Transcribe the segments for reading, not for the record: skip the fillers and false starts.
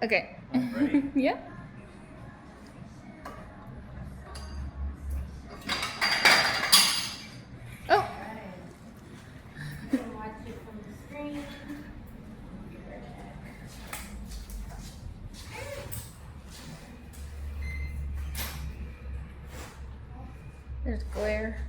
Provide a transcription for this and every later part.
Okay. Ready? Yeah. Oh. You can watch it from the screen. Be right back. There's glare.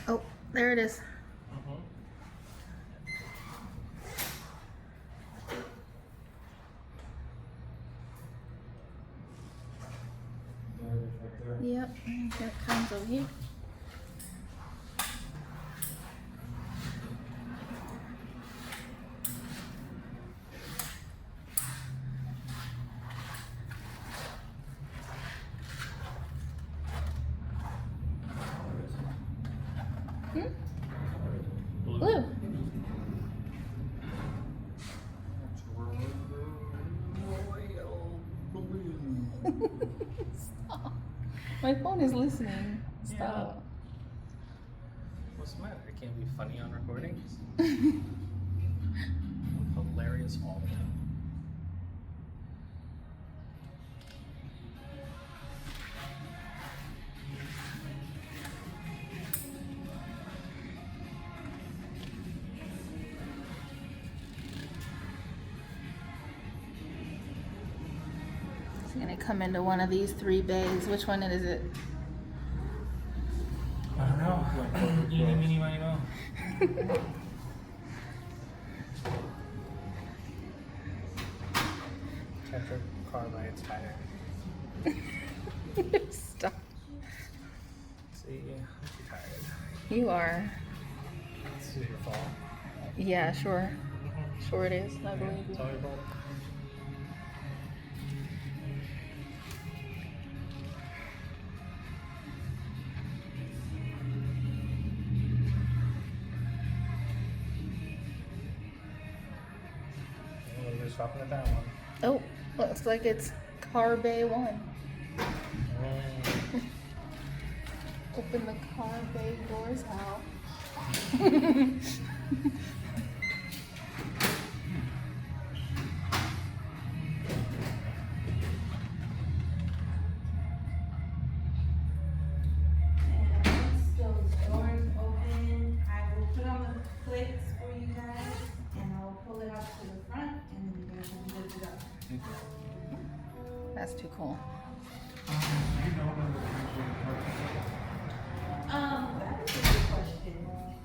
Oh, there it is. Yep, and here it comes over here. Hmm? Blue. Stop. My phone is listening. Stop. What's the matter? It can't be funny on recordings. Hilarious all the time. It's gonna come into one of these 3 bays. Which one is it? I don't know. Eeny, meeny, miny, mo. Catch your car by its tire. Stop. See, I'm tired. You are. This is your fault. Yeah, sure. Sure it is. I believe It's you. all your fault. We're stopping at that one. Oh, looks like it's car bay 1. Open the car bay doors out. And once those doors open, I will put on the clicks for you guys, and I'll pull it up to the front, and then you guys will be good to go. That's too cool. You know when the